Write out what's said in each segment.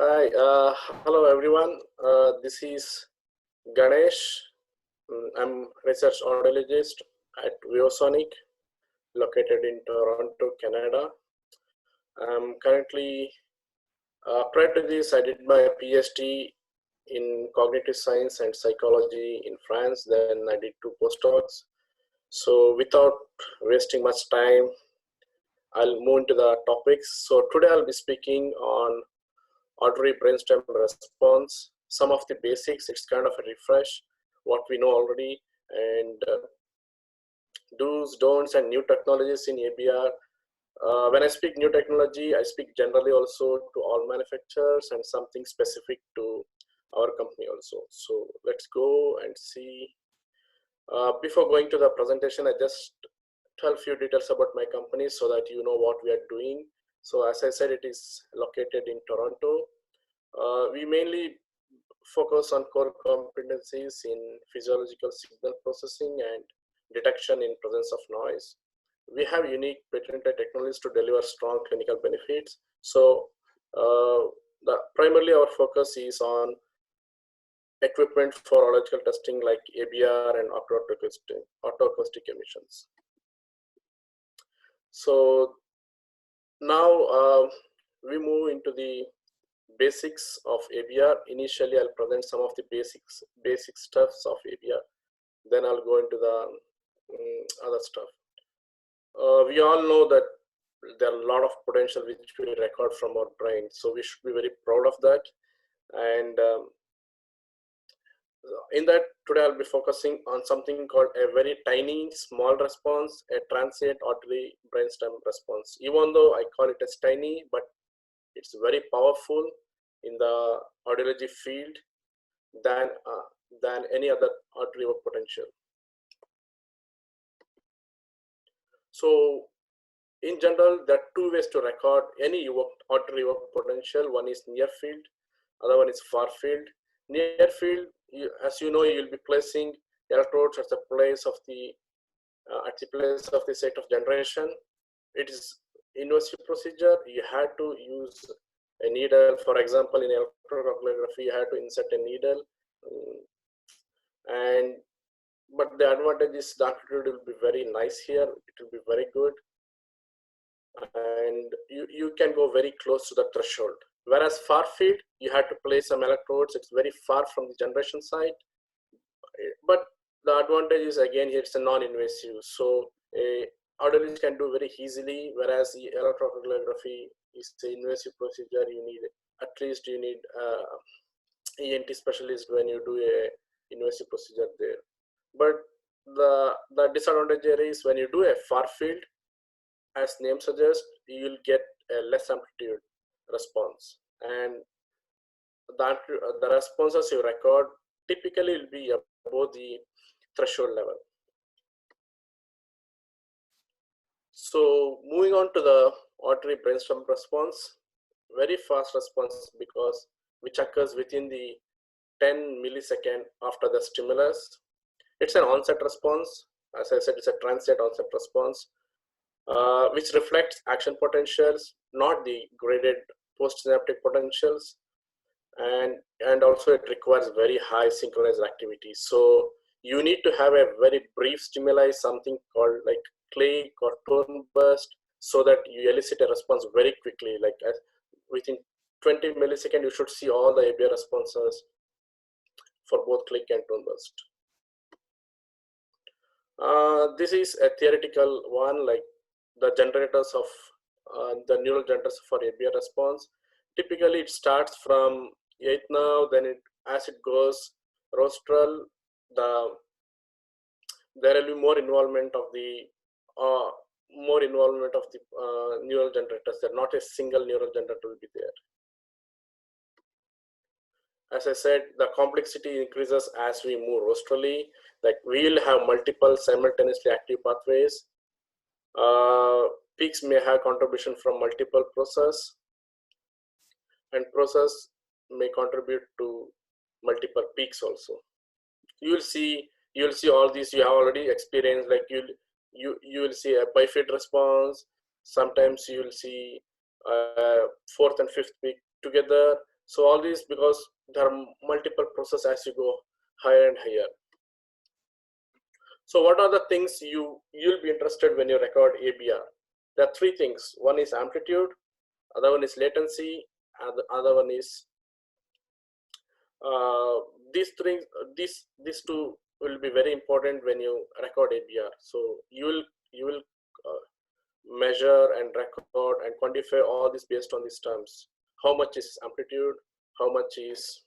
Hi, hello everyone. This is Ganesh. I'm research audiologist at Vivosonic, located in Toronto, Canada. I'm currently, prior to this, I did my PhD in cognitive science and psychology in France. Then I did 2 postdocs. So without wasting much time, I'll move into the topics. So today I'll be speaking on auditory brainstem response, some of the basics. It's kind of a refresh what we know already, and do's, don'ts, and new technologies in ABR. When I speak new technology, I speak generally also to all manufacturers and something specific to our company also. So let's go and see. Before going to the presentation, I just tell few details about my company so that you know what we are doing. So as I said, it is located in Toronto. We mainly focus on core competencies in physiological signal processing and detection in presence of noise. We have unique patented technologies to deliver strong clinical benefits. So primarily our focus is on equipment for audiological testing like ABR and autoacoustic emissions. So now we move into the basics of ABR. Initially, I'll present some of the basic stuffs of ABR. Then I'll go into the other stuff. We all know that there are a lot of potential which we record from our brain, so we should be very proud of that. And in that, today I'll be focusing on something called a very tiny, small response, a transient auditory brainstem response. Even though I call it as tiny, but it's very powerful in the audiology field than any other auditory evoked potential. So in general, there are 2 ways to record any auditory evoked potential. One is near field, other one is far field. Near field, as you know, you'll be placing electrodes at the place of the site of generation. It is invasive procedure. You had to use a needle. For example, in electrocoagulography, you had to insert a needle, but the advantage is the amplitude will be very nice here. It will be very good, and you can go very close to the threshold. Whereas far field, you had to place some electrodes. It's very far from the generation site, but the advantage is again here it's a non-invasive. So a audiologist can do very easily, whereas the electrocoagulography is an invasive procedure. You need ENT specialist when you do a invasive procedure there. But the disadvantage here is when you do a far field, as name suggests, you will get a less amplitude response, and the responses you record typically will be above the threshold level. So moving on to the auditory brainstem response, very fast response which occurs within the 10 millisecond after the stimulus. It's an onset response. As I said, it's a transient onset response, which reflects action potentials, not the graded postsynaptic potentials. And also it requires very high synchronized activity. So you need to have a very brief stimuli, something called like click or tone burst, so that you elicit a response very quickly. Like within 20 milliseconds, you should see all the ABR responses for both click and tone burst. This is a theoretical one, like the generators of the neural generators for ABR response. Typically, it starts from 8th nerve, then as it goes rostral, there will be more involvement of the neural generators. There not a single neural generator will be there. As I said, the complexity increases as we move rostrally. Like we will have multiple simultaneously active pathways. Peaks may have contribution from multiple process, and process may contribute to multiple peaks also. You will see all these. You have already experienced, like you will see a bifid response. Sometimes you will see 4th and 5th peak together. So all these because there are multiple processes as you go higher and higher. So what are the things you'll be interested when you record ABR? There are three things. One is amplitude, other one is latency, and the other one is these three. These two will be very important when you record ABR. So you will measure and record and quantify all this based on these terms. How much is amplitude? How much is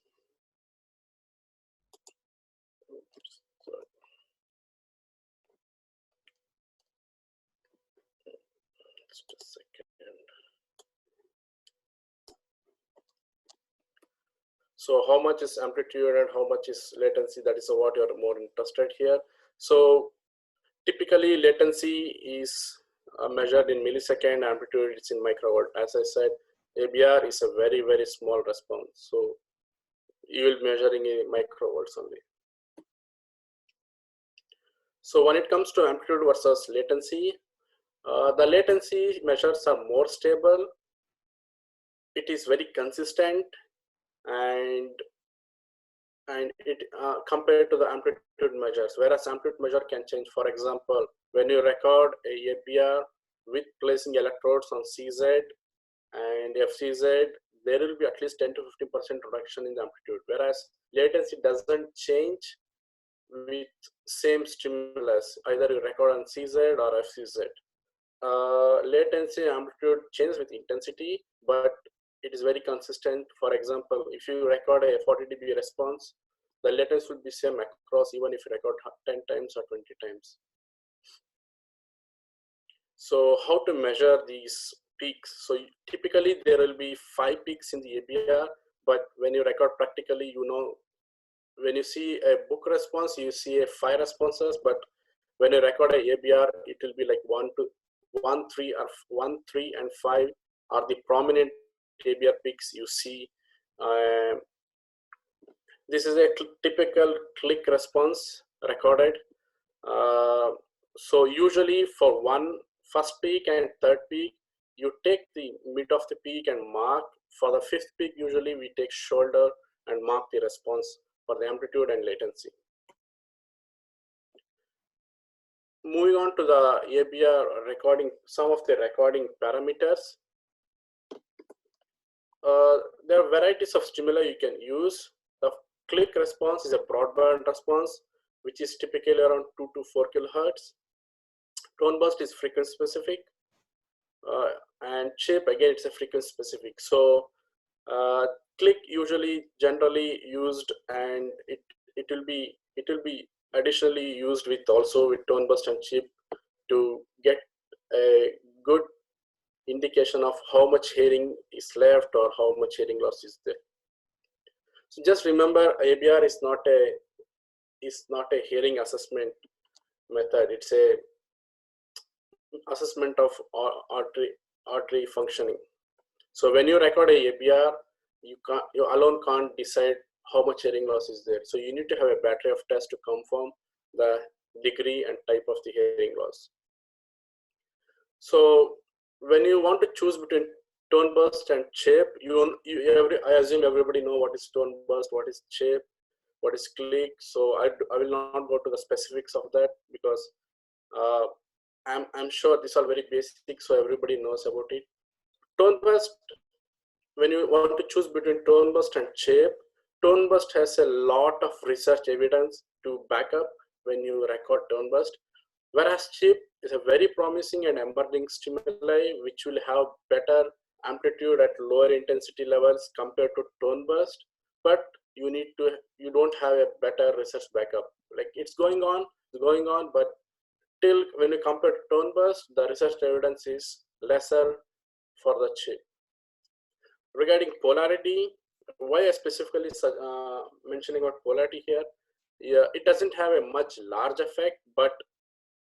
just a second. So how much is amplitude and how much is latency? That is what you're more interested here. So typically latency is measured in millisecond, amplitude is in microvolt. As I said, ABR is a very, very small response. So you will be measuring in microvolts only. So when it comes to amplitude versus latency, the latency measures are more stable. It is very consistent, and it compared to the amplitude measures, whereas amplitude measure can change. For example, when you record a ABR with placing electrodes on CZ and FCZ, there will be at least 10 to 15% reduction in the amplitude, whereas latency doesn't change with same stimulus, either you record on CZ or FCZ. Latency and amplitude changes with intensity, but it is very consistent. For example, if you record a 40 dB response, the latency will be same across even if you record 10 times or 20 times. So how to measure these peaks? So typically there will be 5 peaks in the ABR, but when you record practically, you know, when you see a book response, you see a 5 responses, but when you record a ABR, it will be like 1, 3, or 1, 3, and 5 are the prominent ABR peaks you see. This is a typical click response recorded. So usually for first peak and third peak, you take the mid of the peak and mark. For the fifth peak, usually we take shoulder and mark the response for the amplitude and latency. Moving on to the ABR recording, some of the recording parameters. There are varieties of stimuli you can use. The click response is a broadband response, which is typically around 2 to 4 kilohertz. Tone burst is frequency specific, and chip again it's a frequency specific. So click usually generally used, and it will be additionally used with also with tone burst and chip to get a good indication of how much hearing is left or how much hearing loss is there. So just remember, ABR is not a hearing assessment method. It's a assessment of artery functioning. So when you record a ABR, you alone can't decide how much hearing loss is there. So you need to have a battery of tests to confirm the degree and type of the hearing loss. So when you want to choose between tone burst and chip, I assume everybody know what is tone burst, what is chip, what is click. So I will not go to the specifics of that because I'm sure these are very basic, so everybody knows about it. Tone burst, when you want to choose between tone burst and chip, tone burst has a lot of research evidence to back up when you record tone burst, whereas chip is a very promising and emerging stimuli which will have better amplitude at lower intensity levels compared to tone burst, but you don't have a better research backup. Like it's going on, but till when you compare to tone burst, the research evidence is lesser for the chip. Regarding polarity, why I specifically mentioning about polarity here? Yeah, it doesn't have a much large effect, but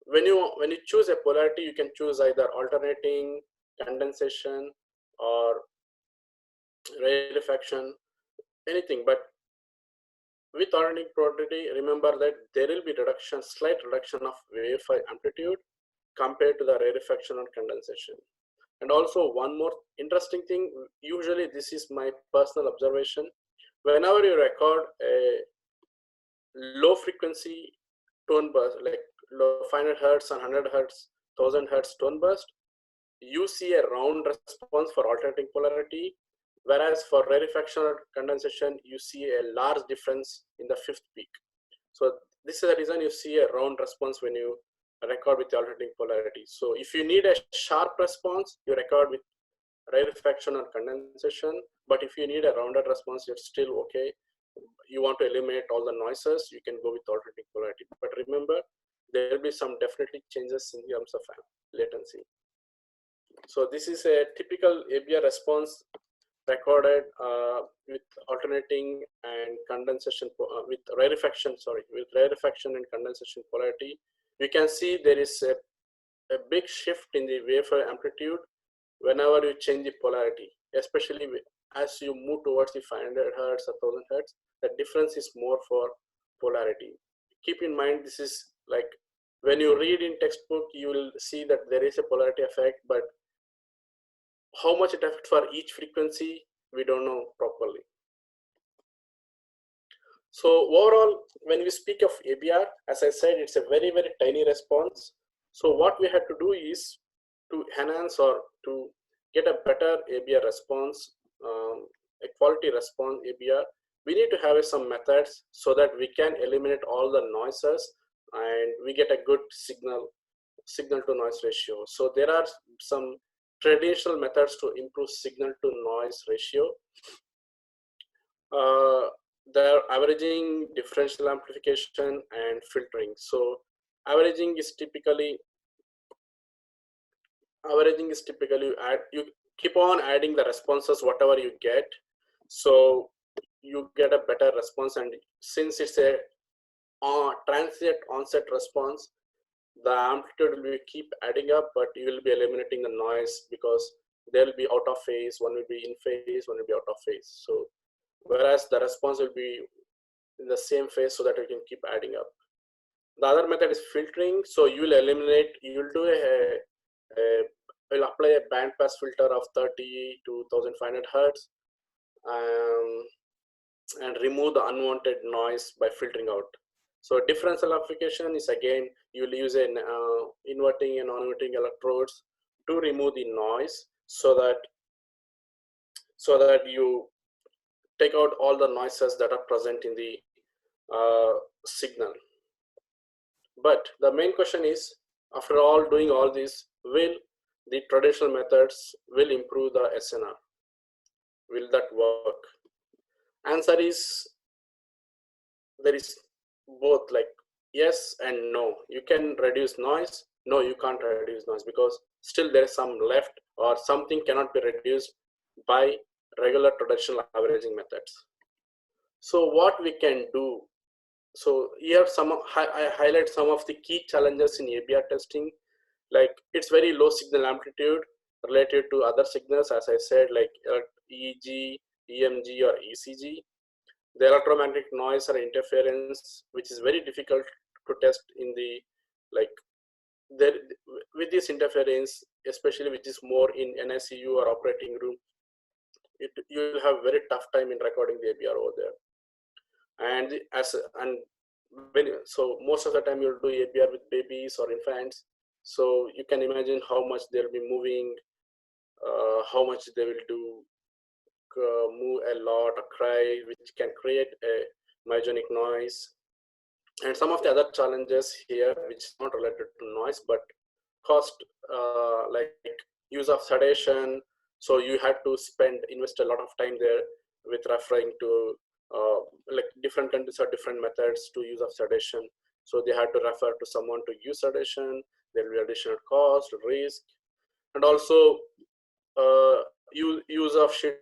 when you choose a polarity, you can choose either alternating, condensation, or rarefaction, anything. But with alternating polarity, remember that there will be slight reduction of wave amplitude compared to the rarefaction or condensation. And also one more interesting thing, usually this is my personal observation, whenever you record a low frequency tone burst, like low 500 hertz and 100 hertz, 1000 hertz tone burst, you see a round response for alternating polarity, whereas for rarefaction or condensation, you see a large difference in the fifth peak. So this is the reason you see a round response when you record with the alternating polarity. So if you need a sharp response, you record with rarefaction or condensation. But if you need a rounded response, you're still okay. You want to eliminate all the noises, you can go with alternating polarity. But remember, there will be some definitely changes in terms of latency. So this is a typical ABR response recorded with alternating and condensation, with rarefaction and condensation polarity. You can see there is a big shift in the waveform amplitude whenever you change the polarity, especially as you move towards the 500 hertz or 1000 hertz, the difference is more for polarity. Keep in mind, this is like when you read in textbook, you will see that there is a polarity effect, but how much it affects for each frequency, we don't know properly. So overall, when we speak of ABR, as I said, it's a very, very tiny response. So what we had to do is to enhance or to get a better ABR response, a quality response ABR, we need to have some methods so that we can eliminate all the noises and we get a good signal to noise ratio. So there are some traditional methods to improve signal to noise ratio. They're averaging, differential amplification, and filtering. So averaging is typically you keep on adding the responses whatever you get, so you get a better response. And since it's a transient onset response, the amplitude will keep adding up, but you will be eliminating the noise because they'll be out of phase, one will be in phase, one will be out of phase. So whereas the response will be in the same phase so that you can keep adding up. The other method is filtering. So you will eliminate, you will do will apply a band pass filter of 30 to 1500 hertz and remove the unwanted noise by filtering out. So differential amplification is, again, you will use an inverting and non-inverting electrodes to remove the noise so that you take out all the noises that are present in the signal. But the main question is, after all doing all this, will the traditional methods will improve the SNR? Will that work? Answer is, there is both, like yes and no. You can reduce noise. No, you can't reduce noise because still there is some left, or something cannot be reduced by regular traditional averaging methods. So what we can do? So here I highlight some of the key challenges in ABR testing. Like, it's very low signal amplitude related to other signals, as I said, like EEG, EMG, or ECG. The electromagnetic noise or interference, which is very difficult to test in the, like, there with this interference, especially which is more in NICU or operating room, you will have very tough time in recording the ABR over there. So most of the time you'll do ABR with babies or infants. So you can imagine how much they'll be moving, how much they will do, move a lot or cry, which can create a myogenic noise. And some of the other challenges here, which is not related to noise, but cost, like use of sedation. So you had to invest a lot of time there with referring to like different countries have different methods to use of sedation. So they had to refer to someone to use sedation. There will be additional cost, risk, and also use of shared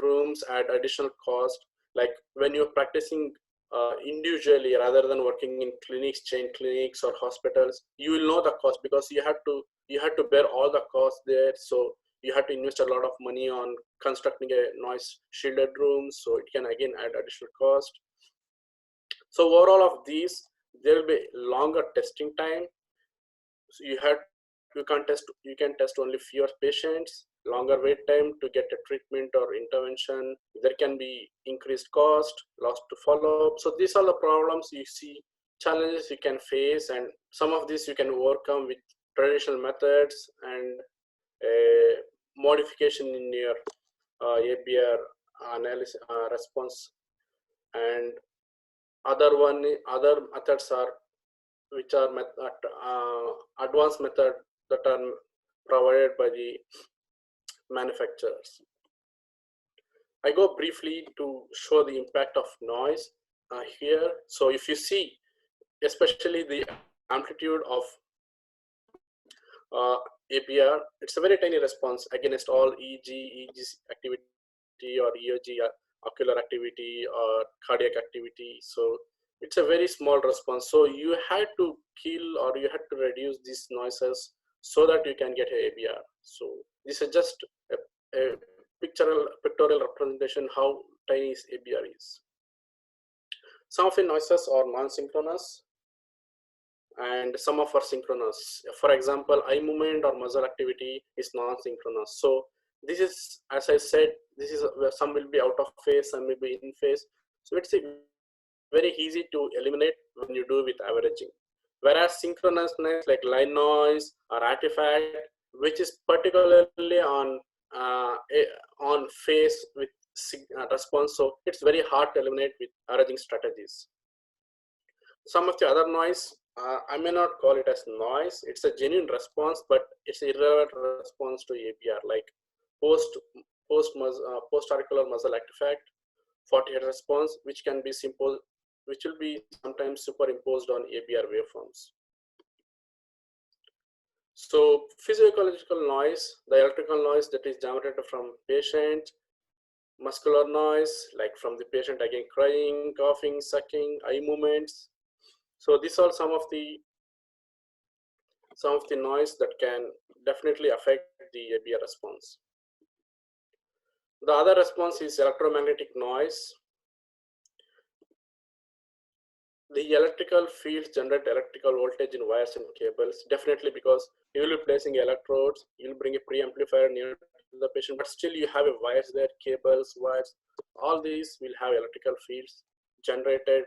rooms at additional cost. Like when you're practicing individually rather than working in clinics, chain clinics or hospitals, you will know the cost because you had to bear all the costs there. So you have to invest a lot of money on constructing a noise shielded room. So it can again add additional cost. So overall of these, there will be longer testing time. So you have you can test only fewer patients, longer wait time to get a treatment or intervention. There can be increased cost, loss to follow up. So these are the problems you see, challenges you can face, and some of these you can overcome with traditional methods and a modification in your ABR analysis response. And other methods are which are advanced method that are provided by the manufacturers. I go briefly to show the impact of noise here. So if you see, especially the amplitude of ABR, it's a very tiny response against all EEG activity or EOG ocular activity or cardiac activity. So it's a very small response. So you had to kill or you had to reduce these noises so that you can get a ABR. So this is just a pictorial representation how tiny ABR is. Some of the noises are non-synchronous and some of are synchronous. For example, eye movement or muscle activity is non-synchronous. So this is, as I said, this is some will be out of phase, some will be in phase. So it's very easy to eliminate when you do with averaging. Whereas synchronous noise like line noise or artifact, which is particularly on phase with response, so it's very hard to eliminate with averaging strategies. Some of the other noise, I may not call it as noise, it's a genuine response, but it's irrelevant response to ABR, like post-auricular muscle artifact, 40 Hz response, which can be simple, which will be sometimes superimposed on ABR waveforms. So physiological noise, the electrical noise that is generated from patient, muscular noise, like from the patient again crying, coughing, sucking, eye movements. So these are some of the noise that can definitely affect the ABR response. The other response is electromagnetic noise. The electrical fields generate electrical voltage in wires and cables, definitely, because you will be placing electrodes, you will bring a preamplifier near to the patient, but still you have a wires there, cables, wires, all these will have electrical fields generated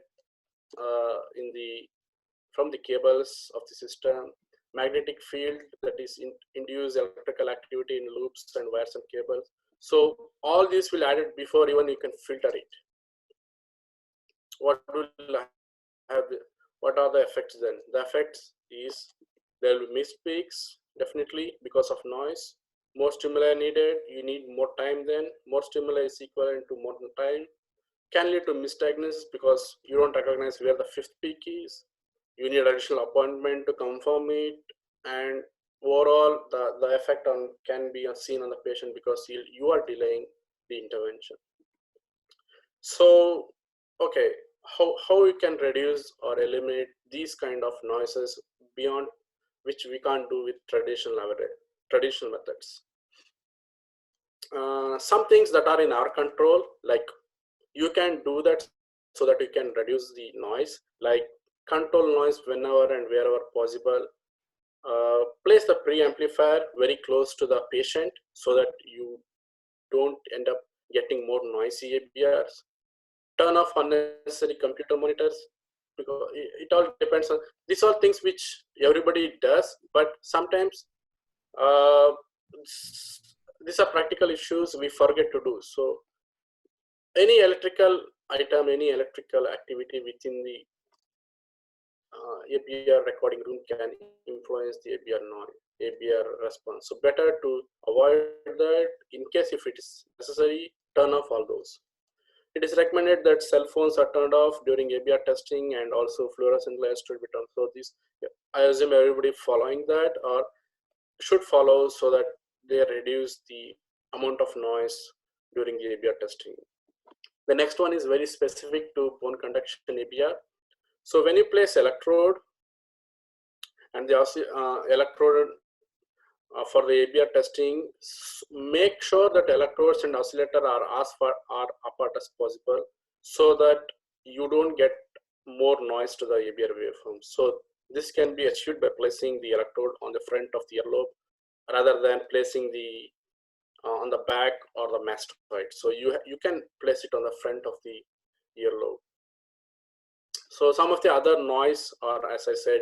from the cables of the system. Magnetic field that is induce electrical activity in loops and wires and cables. So all these will add it before even you can filter it. What are the effects then? The effects is there will be missed peaks, definitely, because of noise. More stimuli needed, you need more time then. More stimuli is equivalent to more time. Can lead to misdiagnosis because you don't recognize where the fifth peak is. You need additional appointment to confirm it, and overall the effect can be seen on the patient because you are delaying the intervention. So, okay, how we can reduce or eliminate these kind of noises beyond which we can't do with traditional methods. Some things that are in our control, like you can do that so that you can reduce the noise, like control noise whenever and wherever possible. Place the preamplifier very close to the patient so that you don't end up getting more noisy ABRs. Turn off unnecessary computer monitors, because it all depends on, these are things which everybody does, but sometimes these are practical issues we forget to do. So any electrical item, any electrical activity within the ABR recording room can influence the ABR response. So better to avoid that. In case if it is necessary, turn off all those. It is recommended that cell phones are turned off during ABR testing, and also fluorescent lights should be turned. So this, I assume everybody following that or should follow, so that they reduce the amount of noise during the ABR testing. The next one is very specific to bone conduction ABR. So when you place electrode and the electrode for the ABR testing, make sure that electrodes and oscillator are as far apart as possible, so that you don't get more noise to the ABR waveform. So This can be achieved by placing the electrode on the front of the earlobe rather than placing the on the back or the mastoid. So you can place it on the front of the earlobe. So some of the other noise, or as I said,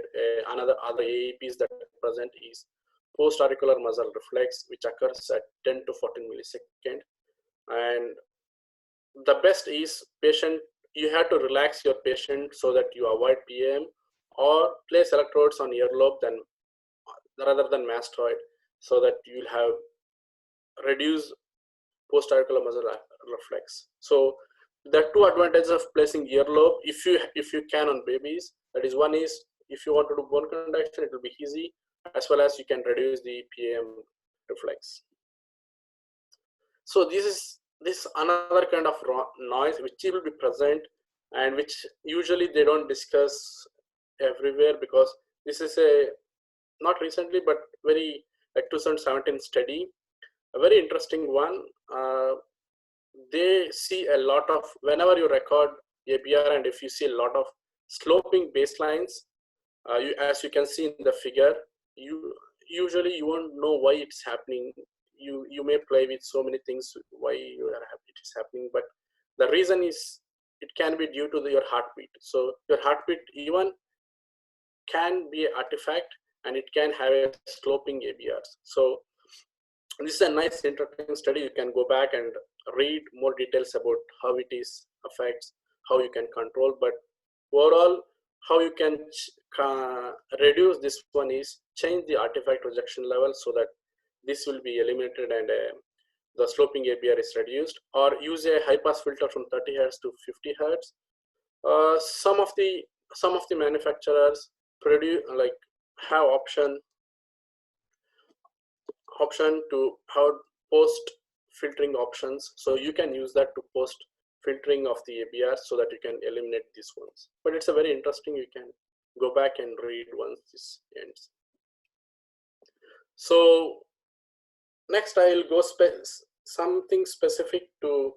other AEPs that are present is post-auricular muzzle reflex, which occurs at 10 to 14 millisecond. And the best is you have to relax your patient so that you avoid PM, or place electrodes on earlobe rather than mastoid, so that you'll have reduced post-auricular muzzle reflex. So there are two advantages of placing earlobe if you can on babies. That is, one is if you want to do bone conduction, it will be easy, as well as you can reduce the PM reflex. So this is another kind of noise which will be present, and which usually they don't discuss everywhere, because this is a not recently but very 2017 study, a very interesting one. They see a lot of, whenever you record ABR, and if you see a lot of sloping baselines, as you can see in the figure, you won't know why it's happening. You may play with so many things why it is happening, but the reason is it can be due to your heartbeat. So your heartbeat even can be an artifact, and it can have a sloping ABRs. So this is a nice interesting study. You can go back and read more details about how it is affects, how you can control, but overall how you can reduce this one is change the artifact rejection level so that this will be eliminated and the sloping ABR is reduced, or use a high pass filter from 30 Hz to 50 Hz. Some of the manufacturers have option to have post filtering options, so you can use that to post filtering of the ABR so that you can eliminate these ones. But it's a very interesting, you can go back and read once this ends. So next I'll go something specific to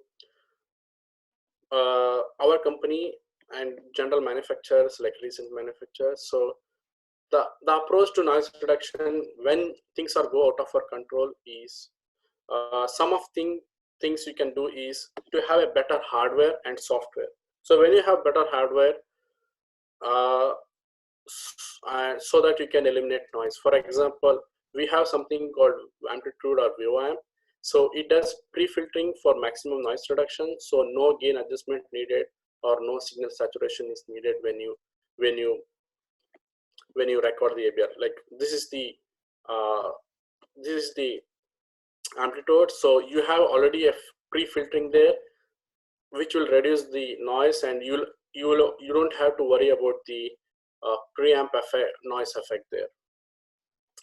our company and general manufacturers, like recent manufacturers. So the approach to noise reduction when things are go out of our control is some of things you can do is to have a better hardware and software. So when you have better hardware, so that you can eliminate noise. For example, we have something called amplitude or VOAM. So it does pre-filtering for maximum noise reduction. So no gain adjustment needed, or no signal saturation is needed when you record the ABR. Like this is the amplitude. So you have already a pre-filtering there, which will reduce the noise, and you don't have to worry about the preamp noise effect there.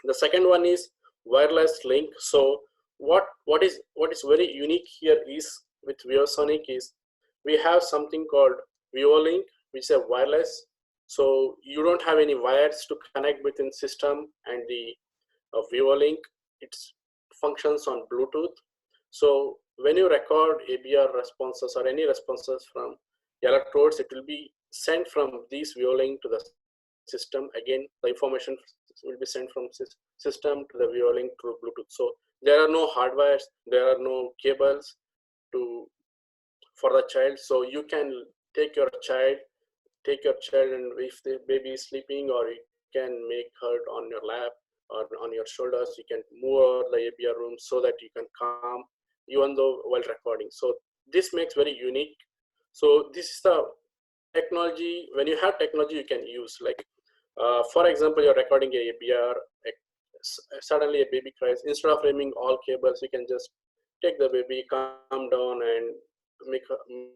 The second one is wireless link. So what is very unique here is with Vivosonic is we have something called Vivolink, which is a wireless. So you don't have any wires to connect between system and the Vivolink. It functions on Bluetooth. So when you record ABR responses or any responses from electrodes, it will be sent from these Vivolink to the system. Again, the information will be sent from system to the Vivolink through Bluetooth. So there are no hardwires, there are no cables for the child. So you can take your child, and if the baby is sleeping, or you can make her on your lap or on your shoulders, you can move over the ABR room so that you can calm even though while recording. So this makes very unique. So this is the technology. When you have technology, you can use, like for example, you're recording a ABR, suddenly a baby cries. Instead of framing all cables, you can just take the baby, calm down, and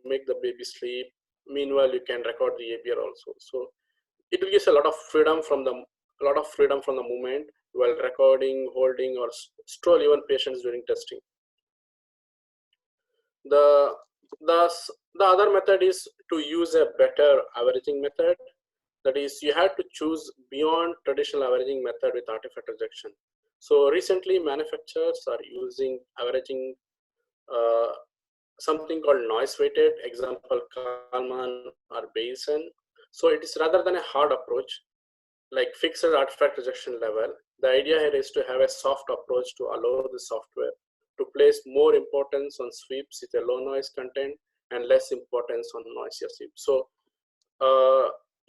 make the baby sleep. Meanwhile, you can record the ABR also. So it will give a lot of freedom from the movement while recording, holding, or stroll even patients during testing. The other method is to use a better averaging method. That is, you have to choose beyond traditional averaging method with artifact rejection. So recently, manufacturers are using averaging something called noise weighted, example Kalman or Bayesian. So it is rather than a hard approach. like fixed artifact rejection level. The idea here is to have a soft approach to allow the software to place more importance on sweeps with a low noise content and less importance on noisier sweeps. So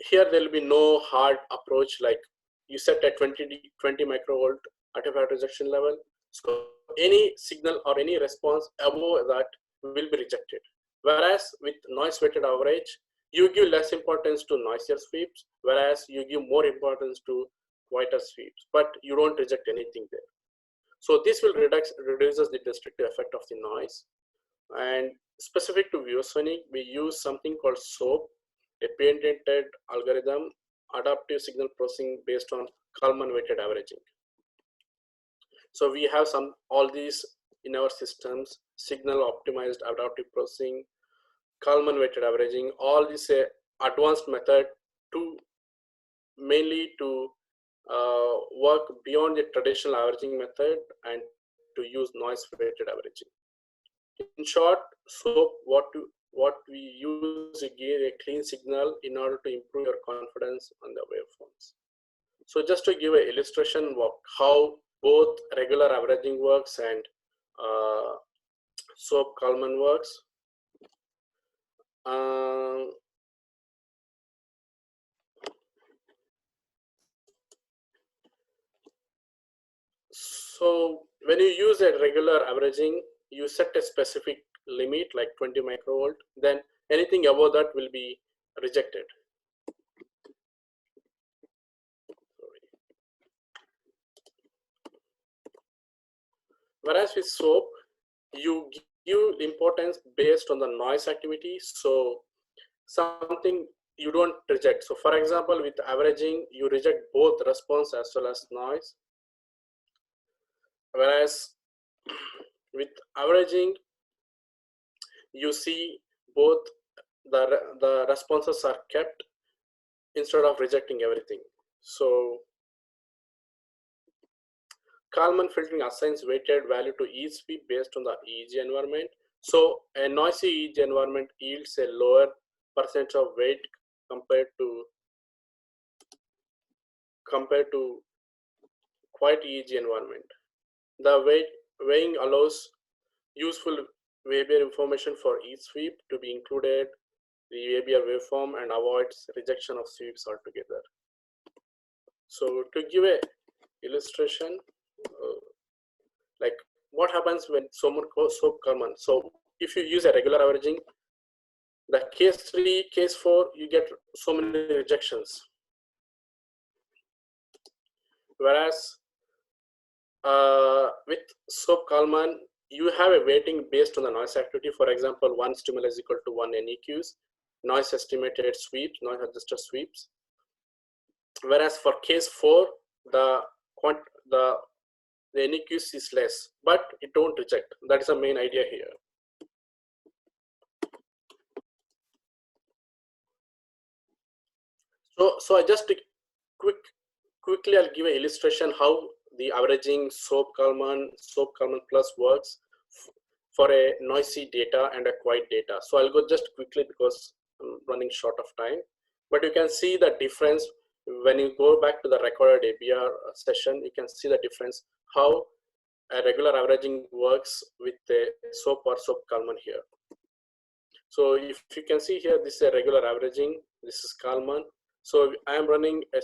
here there will be no hard approach like you set a 20 microvolt artifact rejection level. So any signal or any response above that will be rejected. Whereas with noise weighted average, you give less importance to noisier sweeps, whereas you give more importance to quieter sweeps, but you don't reject anything there. So this will reduces the destructive effect of the noise. And specific to Vivosonic, we use something called SOAP, a patented algorithm, adaptive signal processing based on Kalman weighted averaging. So we have all these in our systems: signal optimized adaptive processing, Kalman weighted averaging, all this advanced method to mainly to work beyond the traditional averaging method and to use noise weighted averaging. In short, SOAP, what we use to give a clean signal in order to improve your confidence on the waveforms. So just to give an illustration of how both regular averaging works and SOAP Kalman works. So when you use a regular averaging, you set a specific limit like 20 microvolt, then anything above that will be rejected. Whereas with SOAP, you give importance based on the noise activity. So something you don't reject. So for example, with averaging, you reject both response as well as noise. Whereas with averaging, you see both the responses are kept instead of rejecting everything. So Kalman filtering assigns weighted value to each sweep based on the EEG environment. So a noisy EEG environment yields a lower percentage of weight compared to quiet EEG environment. The weighing allows useful ABR information for each sweep to be included the ABR waveform and avoids rejection of sweeps altogether. So to give a illustration, like what happens when someone goes SOAP Kalman. So if you use a regular averaging, the case 3, case 4, you get so many rejections. Whereas with SOAP Kalman, you have a weighting based on the noise activity. For example, one stimulus is equal to 1 NEQs, noise estimated sweeps, noise adjusted sweeps. Whereas for case 4, the NEQs is less, but it don't reject. That is the main idea here. So I just quickly I'll give an illustration how the averaging SOAP Kalman plus works for a noisy data and a quiet data. So I'll go just quickly because I'm running short of time. But you can see the difference when you go back to the recorded ABR session. You can see the difference how a regular averaging works with the SOAP or SOAP Kalman here. So if you can see here, this is a regular averaging. This is Kalman. So I'm running a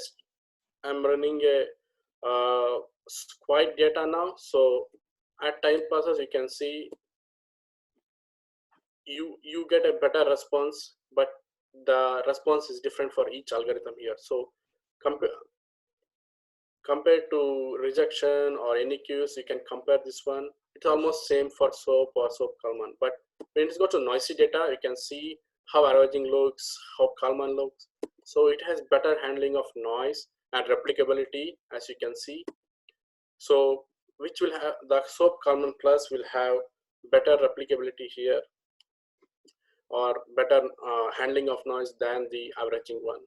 quiet data now. So at time passes, you can see you get a better response, but the response is different for each algorithm here. So compared to rejection or NEQs, you can compare this one. It's almost same for SOAP or SOAP Kalman. But when you go to noisy data, you can see how averaging looks, how Kalman looks. So it has better handling of noise and replicability, as you can see. So which will have the SOAP Kalman Plus will have better replicability here, or better handling of noise than the averaging one.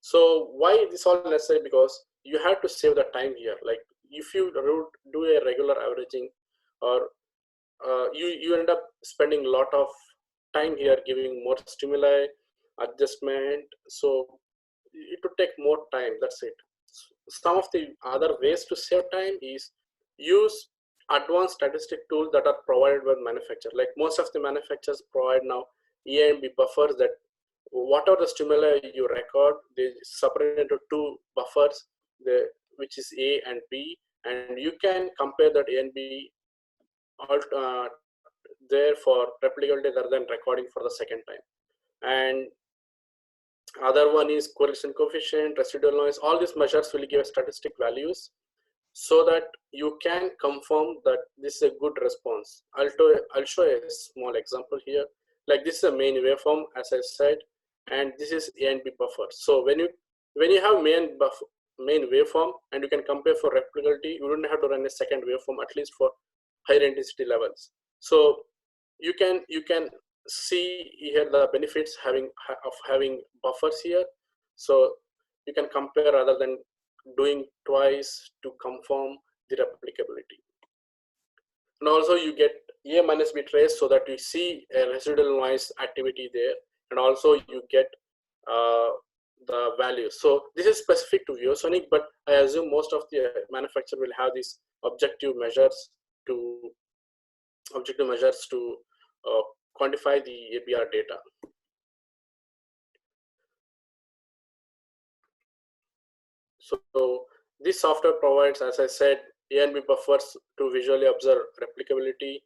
So why this all necessary? Because you have to save the time here. Like if you do a regular averaging, or you end up spending a lot of time here giving more stimuli, adjustment. So it would take more time. That's it. Some of the other ways to save time is use advanced statistic tools that are provided by manufacturer. Like most of the manufacturers provide now A and B buffers that whatever the stimuli you record, they separate into two buffers, which is A and B, and you can compare that A and B there for replicability rather than recording for the second time. And other one is correlation coefficient, residual noise. All these measures will give statistic values so that you can confirm that this is a good response. I'll show a small example here. Like this is a main waveform, as I said, and this is A and B buffer. So when you have main waveform and you can compare for replicability, you don't have to run a second waveform, at least for higher intensity levels. So you can see here the benefits of having buffers here. So you can compare rather than doing twice to confirm the replicability. And also you get A minus B trace so that you see a residual noise activity there, and also you get the values. So this is specific to Vivosonic, but I assume most of the manufacturer will have these objective measures to quantify the ABR data. So this software provides, as I said, A and B buffers to visually observe replicability,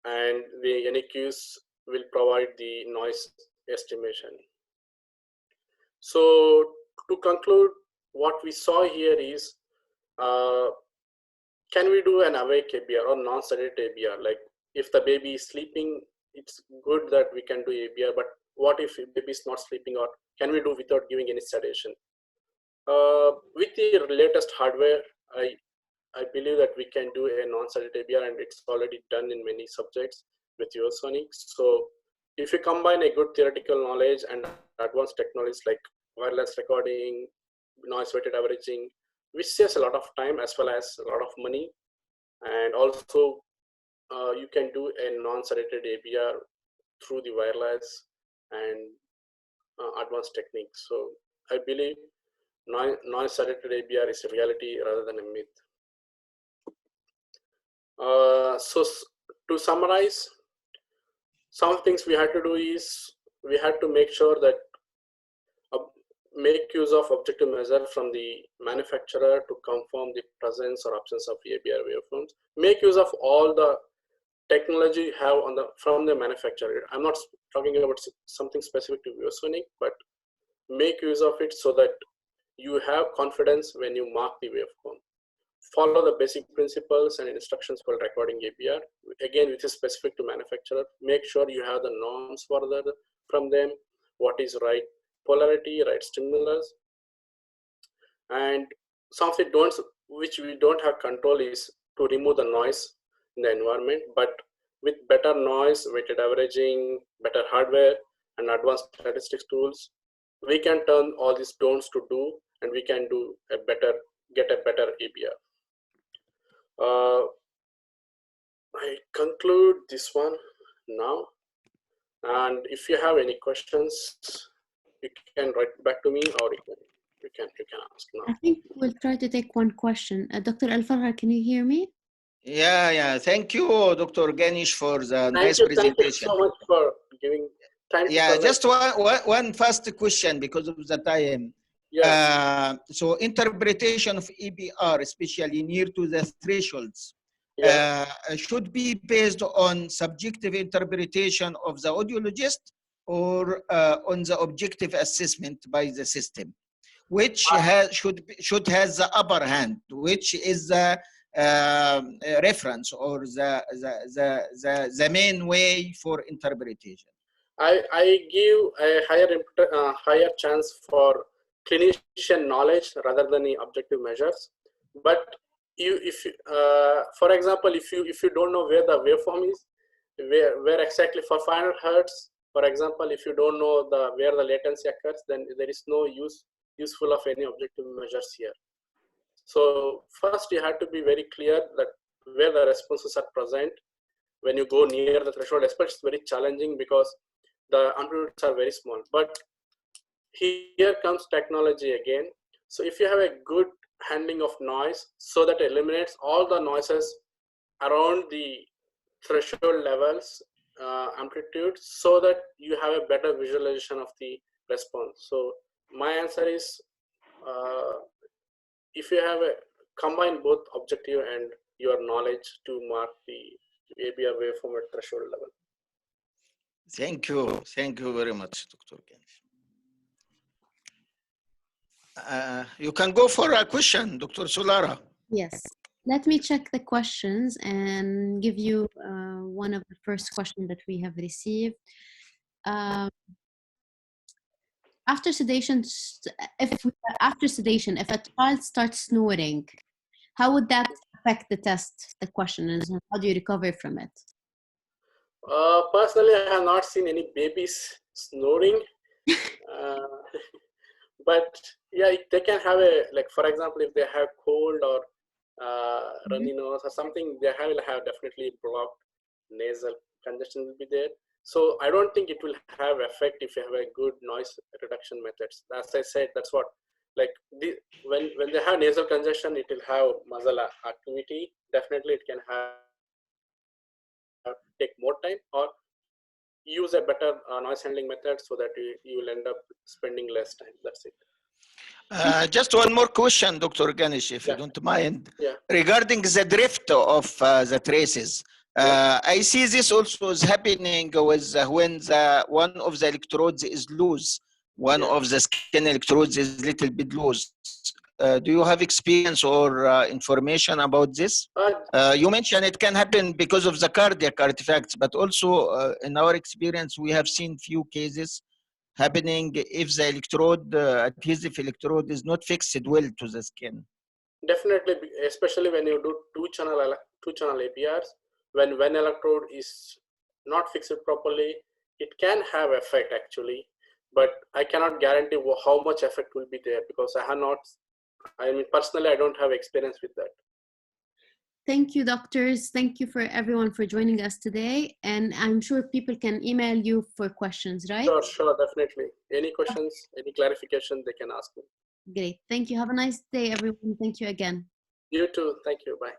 and the NEQs will provide the noise estimation. So to conclude, what we saw here is, can we do an awake ABR or non-sedated ABR? Like if the baby is sleeping, it's good that we can do ABR, but what if baby is not sleeping, or can we do without giving any sedation? With the latest hardware, I believe that we can do a non-sedated ABR, and it's already done in many subjects with Vivosonic. So if you combine a good theoretical knowledge and advanced technologies like wireless recording, noise weighted averaging, which saves a lot of time as well as a lot of money. And also you can do a non-sedated ABR through the wireless and advanced techniques. So I believe non-sedated ABR is a reality rather than a myth. So to summarize, some things we had to do is we had to make sure that make use of objective measure from the manufacturer to confirm the presence or absence of ABR waveforms. Make use of all the technology you have from the manufacturer. I'm not talking about something specific to Vivosonic, but make use of it so that you have confidence when you mark the waveform. Follow the basic principles and instructions for recording ABR. Again, which is specific to manufacturer. Make sure you have the norms from them. What is right polarity, right stimulus, and some of the don'ts which we don't have control is to remove the noise in the environment. But with better noise, weighted averaging, better hardware, and advanced statistics tools, we can turn all these don'ts to do, and we can do get a better ABR. I conclude this one now, and if you have any questions, you can write back to me, or you can ask now. I think we'll try to take one question. Dr. Al-Farha, can you hear me? Yeah. Thank you, Dr. Ganesh, for the nice presentation. Thank you so much for giving time. Yeah, just one first question because of the time. Yeah. So interpretation of ABR, especially near to the thresholds, should be based on subjective interpretation of the audiologist or on the objective assessment by the system, which should has the upper hand, which is the reference or the main way for interpretation. I give a higher chance for clinician knowledge rather than the objective measures. But for example, if you don't know where the waveform is, where exactly for 500 hertz, for example, if you don't know where the latency occurs, then there is no useful of any objective measures here. So first you have to be very clear that where the responses are present when you go near the threshold. Especially it's very challenging because the amplitudes are very small. But here comes technology again. So if you have a good handling of noise, so that eliminates all the noises around the threshold levels, amplitude, so that you have a better visualization of the response. So my answer is, if you have a combine both objective and your knowledge to mark the ABR waveform at threshold level. Thank you very much, Dr. Ganesh. You can go for a question, Dr. Solara. Yes. Let me check the questions and give you one of the first questions that we have received. After sedation, if a child starts snoring, how would that affect the test? The question is, how do you recover from it? Personally, I have not seen any babies snoring, but yeah, they can have a, like, for example, if they have cold or runny nose or something, they will have definitely blocked nasal congestion will be there. So I don't think it will have effect if you have a good noise reduction methods. As I said, that's what, like, when they have nasal congestion, it will have muscle activity. Definitely it can have take more time, or use a better noise handling method so that you will end up spending less time. That's it. Just one more question, Dr. Ganesh, if you don't mind. Regarding the drift of the traces, I see this also is happening with when one of the electrodes is loose, one of the skin electrodes is a little bit loose. Do you have experience or information about this? You mentioned it can happen because of the cardiac artifacts, but also in our experience, we have seen few cases happening if the electrode, adhesive electrode, is not fixed well to the skin. Definitely, especially when you do two-channel ABRs, when one electrode is not fixed properly, it can have effect actually, but I cannot guarantee how much effect will be there, because I have not, I mean, personally, I don't have experience with that. Thank you, doctors. Thank you for everyone for joining us today. And I'm sure people can email you for questions, right? Sure, definitely. Any questions, any clarification, they can ask me. Great. Thank you. Have a nice day, everyone. Thank you again. You too. Thank you. Bye.